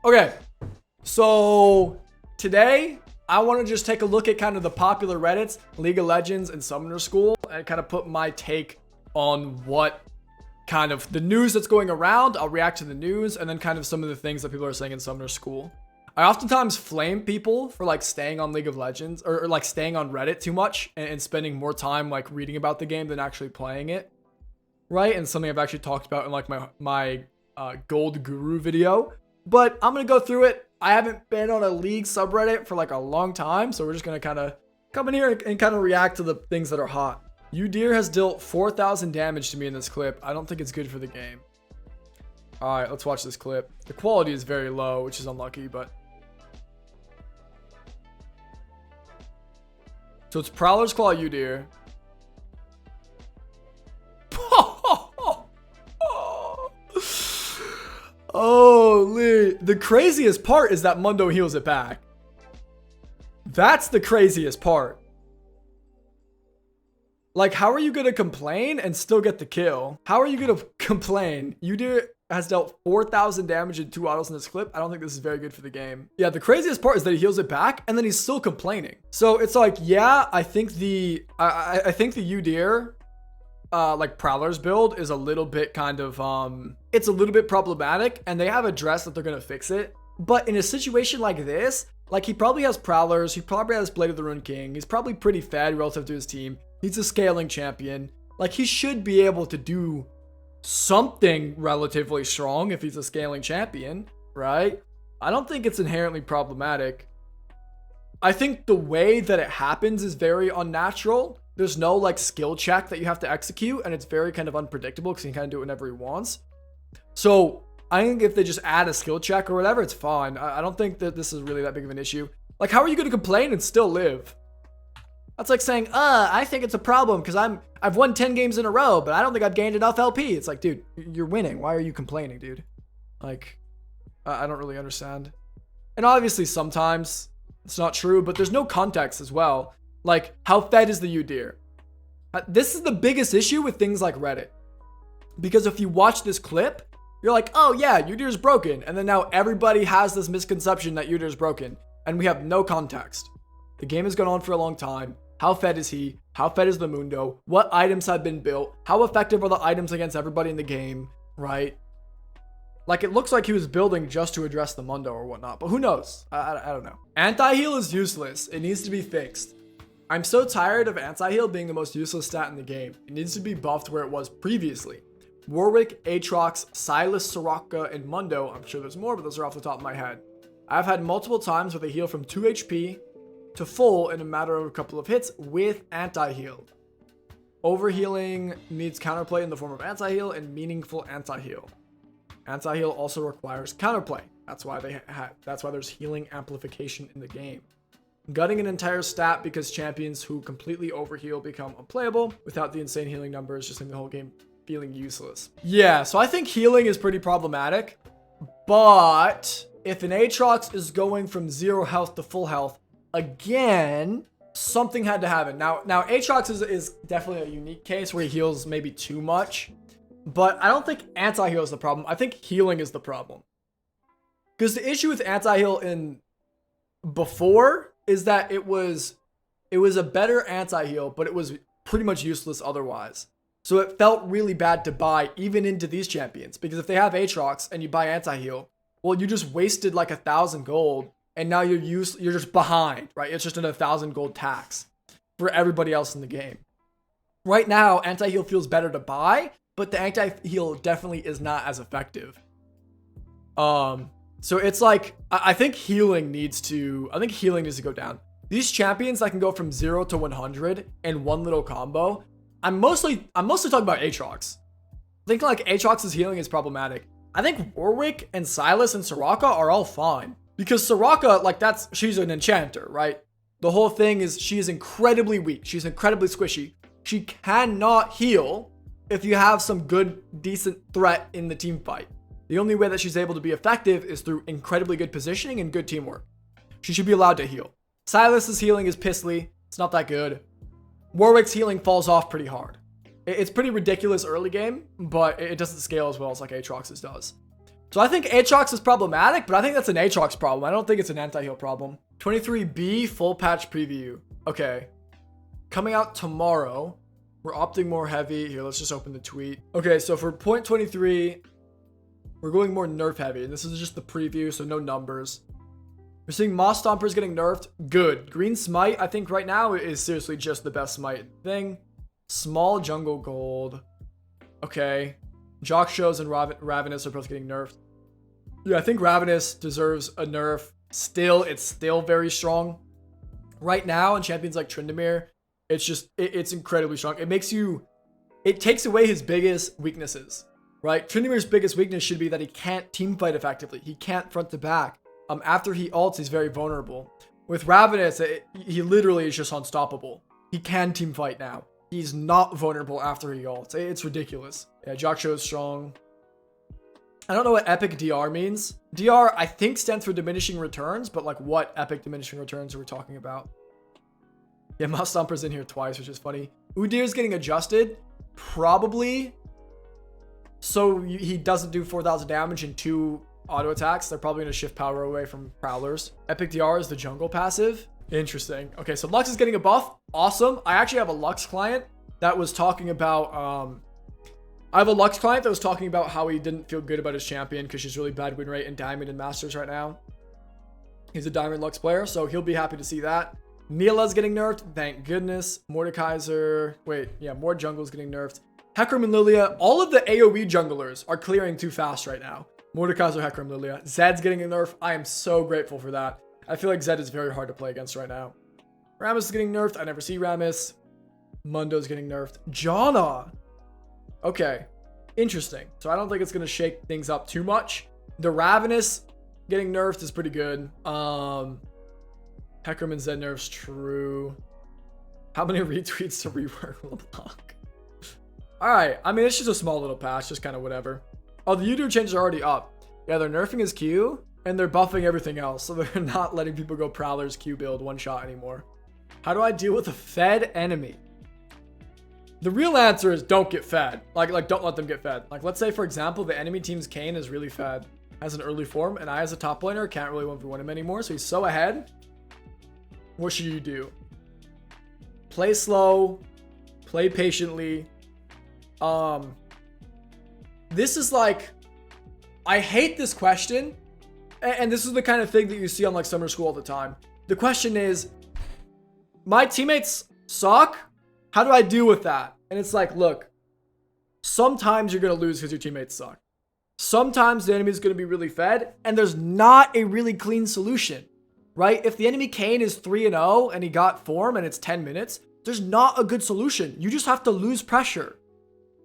Okay, so today I want to just take a look at kind of the popular Reddits, League of Legends, and Summoner School, and kind of put my take on what kind of the news that's going around. I'll react to the news, and then kind of some of the things that people are saying in Summoner School. I oftentimes flame people for like staying on League of Legends or like staying on Reddit too much and spending more time like reading about the game than actually playing it, right? And something I've actually talked about in like my Gold Guru video. But I'm gonna go through it. I haven't been on a League subreddit for like a long time, so we're just gonna kind of come in here and kind of react to the things that are hot. Udyr has dealt 4,000 damage to me in this clip. I don't think it's good for the game. All right, let's watch this clip. The quality is very low, which is unlucky, but. So it's Prowler's Claw Udyr. Holy. The craziest part is that Mundo heals it back. That's the craziest part. Like, how are you going to complain and still get the kill? How are you going to complain? Udyr has dealt 4,000 damage in 2 autos in this clip. I don't think this is very good for the game. Yeah, the craziest part is that he heals it back and then he's still complaining. So it's like, yeah, I think the Udyr like Prowler's build is a little bit kind of it's a little bit problematic, and they have addressed that they're gonna fix it. But in a situation like this, like, he probably has Prowlers, he probably has Blade of the Rune King, he's probably pretty fed relative to his team, he's a scaling champion, like, he should be able to do something relatively strong if he's a scaling champion, right? I don't think it's inherently problematic. I think the way that it happens is very unnatural. There's no like skill check that you have to execute, and it's very kind of unpredictable because he can kind of do it whenever he wants. So I think if they just add a skill check or whatever, it's fine. I don't think that this is really that big of an issue. Like, how are you going to complain and still live? That's like saying, I think it's a problem because I've won 10 games in a row, but I don't think I've gained enough LP. It's like, dude, you're winning. Why are you complaining, dude? Like, I don't really understand. And obviously sometimes it's not true, but there's no context as well. Like, how fed is the Udyr? This is the biggest issue with things like Reddit. Because if you watch this clip, you're like, oh yeah, Udyr's broken. And then now everybody has this misconception that Udyr's broken. And we have no context. The game has gone on for a long time. How fed is he? How fed is the Mundo? What items have been built? How effective are the items against everybody in the game, right? Like, it looks like he was building just to address the Mundo or whatnot. But who knows? I don't know. Anti-heal is useless. It needs to be fixed. I'm so tired of anti-heal being the most useless stat in the game. It needs to be buffed where it was previously. Warwick, Aatrox, Sylas, Soraka, and Mundo. I'm sure there's more, but those are off the top of my head. I've had multiple times where they heal from 2 HP to full in a matter of a couple of hits with anti-heal. Overhealing needs counterplay in the form of anti-heal and meaningful anti-heal. Anti-heal also requires counterplay. That's why there's healing amplification in the game. Gutting an entire stat because champions who completely overheal become unplayable without the insane healing numbers, just leaving the whole game feeling useless. Yeah, so I think healing is pretty problematic, but if an Aatrox is going from 0 health to full health, again, something had to happen. Now Aatrox is definitely a unique case where he heals maybe too much, but I don't think anti-heal is the problem. I think healing is the problem. Because the issue with anti-heal in before is that it was a better anti-heal, but it was pretty much useless otherwise. So it felt really bad to buy even into these champions, because if they have Aatrox and you buy anti-heal, well, you just wasted like 1,000 gold, and now you're just behind, right? It's just an 1,000 gold tax for everybody else in the game. Right now, anti-heal feels better to buy, but the anti-heal definitely is not as effective. So it's like, I think healing needs to go down. These champions that can go from 0 to 100 in one little combo, I'm mostly talking about Aatrox. I think like Aatrox's healing is problematic. I think Warwick and Sylas and Soraka are all fine. Because Soraka, like, she's an enchanter, right? The whole thing is she is incredibly weak. She's incredibly squishy. She cannot heal if you have some good, decent threat in the team fight. The only way that she's able to be effective is through incredibly good positioning and good teamwork. She should be allowed to heal. Sylas's healing is pissly. It's not that good. Warwick's healing falls off pretty hard. It's pretty ridiculous early game, but it doesn't scale as well as like Aatrox's does. So I think Aatrox is problematic, but I think that's an Aatrox problem. I don't think it's an anti-heal problem. 23B full patch preview. Okay. Coming out tomorrow. We're opting more heavy. Here, let's just open the tweet. Okay, so for point 23, we're going more nerf heavy. And this is just the preview, so no numbers. We're seeing Moss Stompers getting nerfed. Good. Green Smite, I think right now is seriously just the best Smite thing. Small Jungle Gold. Okay. Jock Shows and Ravenous are both getting nerfed. Yeah, I think Ravenous deserves a nerf. Still, it's still very strong. Right now in champions like Tryndamere, it's incredibly strong. It takes away his biggest weaknesses, right? Tryndamere's biggest weakness should be that he can't team fight effectively. He can't front to back. After he ults, he's very vulnerable. With Ravenous, he literally is just unstoppable. He can team fight now. He's not vulnerable after he ults. It's ridiculous. Yeah, Jock Show is strong. I don't know what epic DR means. DR, I think, stands for diminishing returns, but like what epic diminishing returns are we talking about? Yeah, Moss Stomper's in here twice, which is funny. Udir's getting adjusted, probably, so he doesn't do 4,000 damage in 2 auto attacks. They're probably going to shift power away from Prowlers. Epic DR is the jungle passive. Interesting. Okay, so Lux is getting a buff. Awesome. I actually have a Lux client that was talking about... I have a Lux client that was talking about how he didn't feel good about his champion because she's really bad win rate in Diamond and Masters right now. He's a Diamond Lux player, so he'll be happy to see that. Mila's getting nerfed, thank goodness. Mordekaiser, wait, yeah, more jungles getting nerfed. Hecarim and Lilia, all of the AoE junglers are clearing too fast right now. Mordekaiser, Hecarim, Lilia. Zed's getting a nerf. I am so grateful for that. I feel like Zed is very hard to play against right now. Rammus is getting nerfed. I never see Rammus. Mundo's getting nerfed. Janna. Okay, interesting. So I don't think it's going to shake things up too much. The Ravenous getting nerfed is pretty good. Hecarim and Zed nerfs, true. How many retweets to rework LeBlanc? Alright, I mean, it's just a small little patch, just kind of whatever. Oh, the YouTube changes are already up. Yeah, they're nerfing his Q, and they're buffing everything else, so they're not letting people go Prowler's Q build one shot anymore. How do I deal with a fed enemy? The real answer is don't get fed. Like don't let them get fed. Like, let's say, for example, the enemy team's Kayn is really fed, has an early form, and I, as a top laner, can't really 1v1 him anymore, so he's so ahead. What should you do? Play slow, play patiently. This is like, I hate this question, and this is the kind of thing that you see on like summer school all the time. The question is, my teammates suck. How do I deal with that? And it's like, look, sometimes you're going to lose because your teammates suck. Sometimes the enemy is going to be really fed, and there's not a really clean solution, right? If the enemy Kayn is 3-0 and he got form and it's 10 minutes, there's not a good solution. You just have to lose pressure,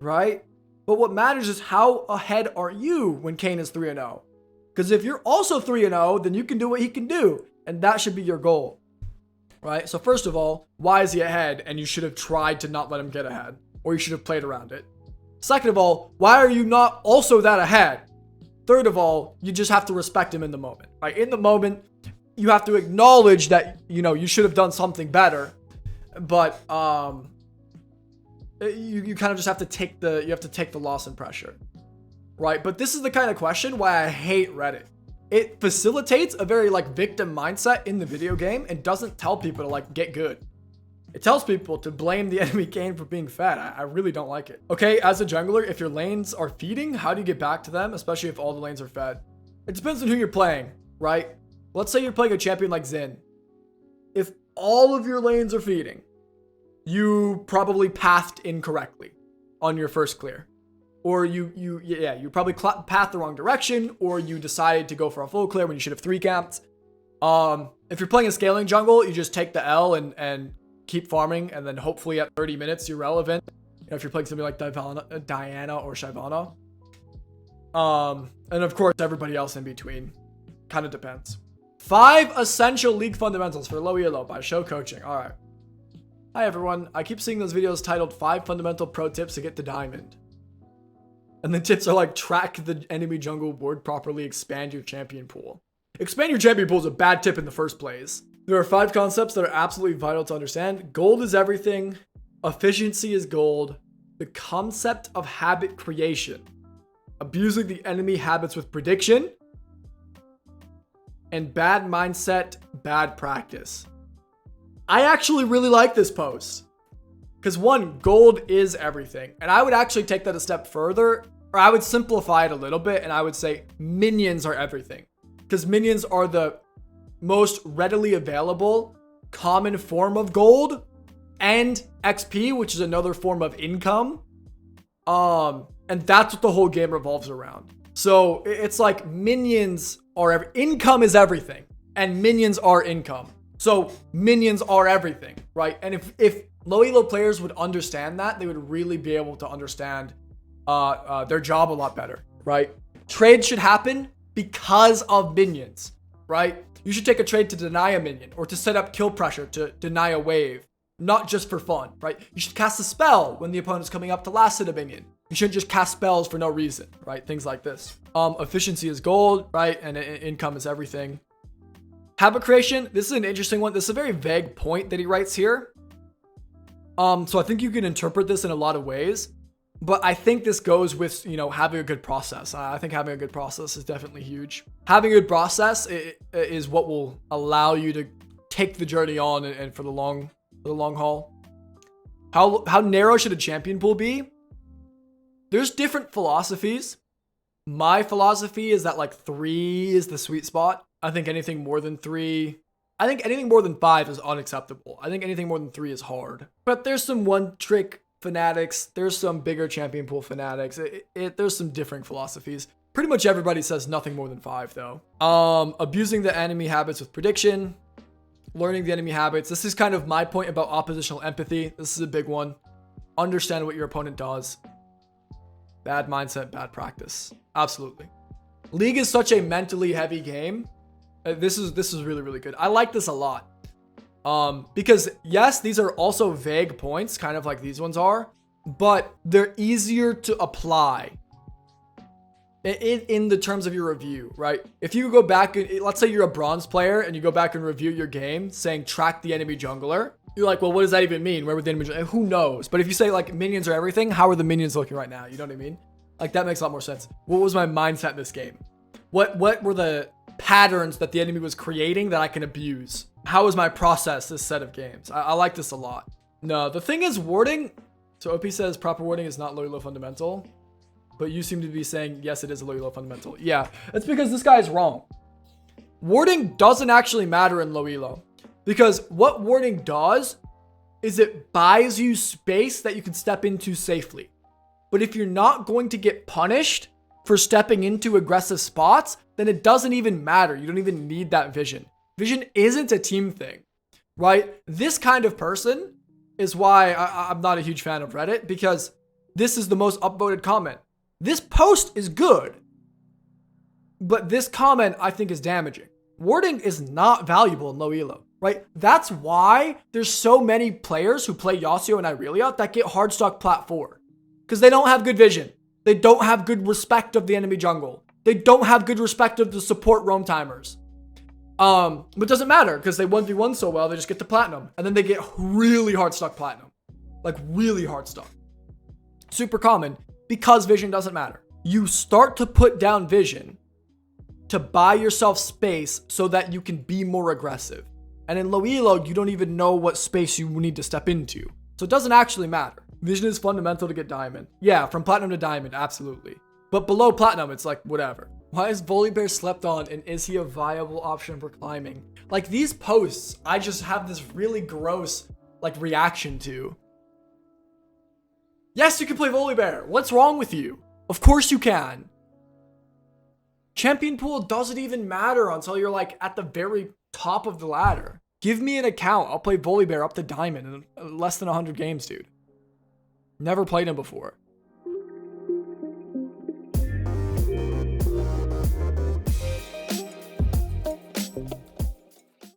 right? But what matters is how ahead are you when Kayn is 3-0? Because if you're also 3-0, then you can do what he can do, and that should be your goal. Right? So first of all, why is he ahead? And you should have tried to not let him get ahead, or you should have played around it. Second of all, why are you not also that ahead? Third of all, you just have to respect him in the moment. Right? In the moment, you have to acknowledge that, you know, you should have done something better, but you kind of just have to take the loss and pressure. Right? But this is the kind of question why I hate Reddit. It facilitates a very like victim mindset in the video game and doesn't tell people to like get good. It tells people to blame the enemy Kayn for being fed. I really don't like it. Okay, as a jungler, if your lanes are feeding, how do you get back to them, especially if all the lanes are fed? It depends on who you're playing, right? Let's say you're playing a champion like Xin. If all of your lanes are feeding, you probably pathed incorrectly on your first clear. Or you probably pathed the wrong direction, or you decided to go for a full clear when you should have 3 camped. If you're playing a scaling jungle, you just take the L and keep farming, and then hopefully at 30 minutes you're relevant. You know, if you're playing something like Diana or Shyvana. And of course everybody else in between. Kind of depends. 5 essential league fundamentals for low elo by Show Coaching. All right. Hi everyone. I keep seeing those videos titled 5 fundamental pro tips to get to Diamond. And the tips are like, track the enemy jungle board properly, expand your champion pool. Expand your champion pool is a bad tip in the first place. There are 5 concepts that are absolutely vital to understand. Gold is everything. Efficiency is gold. The concept of habit creation Abusing the enemy habits with prediction. And bad mindset, bad practice. I actually really like this post. Because one, gold is everything. And I would actually take that a step further, or I would simplify it a little bit, and I would say minions are everything. Because minions are the most readily available common form of gold and XP, which is another form of income. And that's what the whole game revolves around. So it's like minions are income is everything, and minions are income. So minions are everything, right? And if low elo players would understand that, they would really be able to understand their job a lot better, right? Trades should happen because of minions, right? You should take a trade to deny a minion or to set up kill pressure to deny a wave, not just for fun, right? You should cast a spell when the opponent's coming up to last hit a minion. You shouldn't just cast spells for no reason, right? Things like this. Efficiency is gold, right? And income is everything. Habit creation. This is an interesting one. This is a very vague point that he writes here. So I think you can interpret this in a lot of ways, but I think this goes with, having a good process. I think having a good process is definitely huge. Having a good process is what will allow you to take the journey on and for the long haul. How narrow should a champion pool be? There's different philosophies. My philosophy is that 3 is the sweet spot. I think anything more than 3, I think anything more than 5 is unacceptable. I think anything more than 3 is hard. But there's some one trick fanatics. There's some bigger champion pool fanatics. There's some different philosophies. Pretty much everybody says nothing more than 5 though. Abusing the enemy habits with prediction. Learning the enemy habits. This is kind of my point about oppositional empathy. This is a big one. Understand what your opponent does. Bad mindset, bad practice. Absolutely. League is such a mentally heavy game. This is really, really good. I like this a lot. Because yes, these are also vague points, kind of like these ones are, but they're easier to apply in the terms of your review, right? If you go back, let's say you're a bronze player and you go back and review your game saying track the enemy jungler. You're like, well, what does that even mean? Where would the enemy jungler? Who knows? But if you say minions are everything, how are the minions looking right now? You know what I mean? That makes a lot more sense. What was my mindset in this game? What were the patterns that the enemy was creating that I can abuse? How was my process this set of games? I like this a lot. No, the thing is warding. So OP says proper warding is not low elo fundamental, but you seem to be saying, yes, it is a low elo fundamental. Yeah, it's because this guy is wrong. Warding doesn't actually matter in low elo because what warding does is it buys you space that you can step into safely. But if you're not going to get punished for stepping into aggressive spots, then it doesn't even matter. You don't even need that vision. Vision isn't a team thing, right? This kind of person is why I'm not a huge fan of Reddit, because this is the most upvoted comment. This post is good, but this comment I think is damaging. Warding is not valuable in low elo, right? That's why there's so many players who play Yasuo and Irelia that get hard stock plat 4. Because they don't have good vision. They don't have good respect of the enemy jungle. They don't have good respect of the support roam timers. But it doesn't matter because they 1v1 so well, they just get to platinum. And then they get really hard stuck platinum. Really hard stuck. Super common because vision doesn't matter. You start to put down vision to buy yourself space so that you can be more aggressive. And in low elo, you don't even know what space you need to step into. So it doesn't actually matter. Vision is fundamental to get diamond. Yeah, from platinum to diamond, absolutely. But below platinum, it's whatever. Why is Volibear slept on and is he a viable option for climbing? These posts, I just have this really gross reaction to. Yes, you can play Volibear. What's wrong with you? Of course you can. Champion pool doesn't even matter until you're at the very top of the ladder. Give me an account. I'll play Volibear up to diamond in less than 100 games, dude. Never played him before.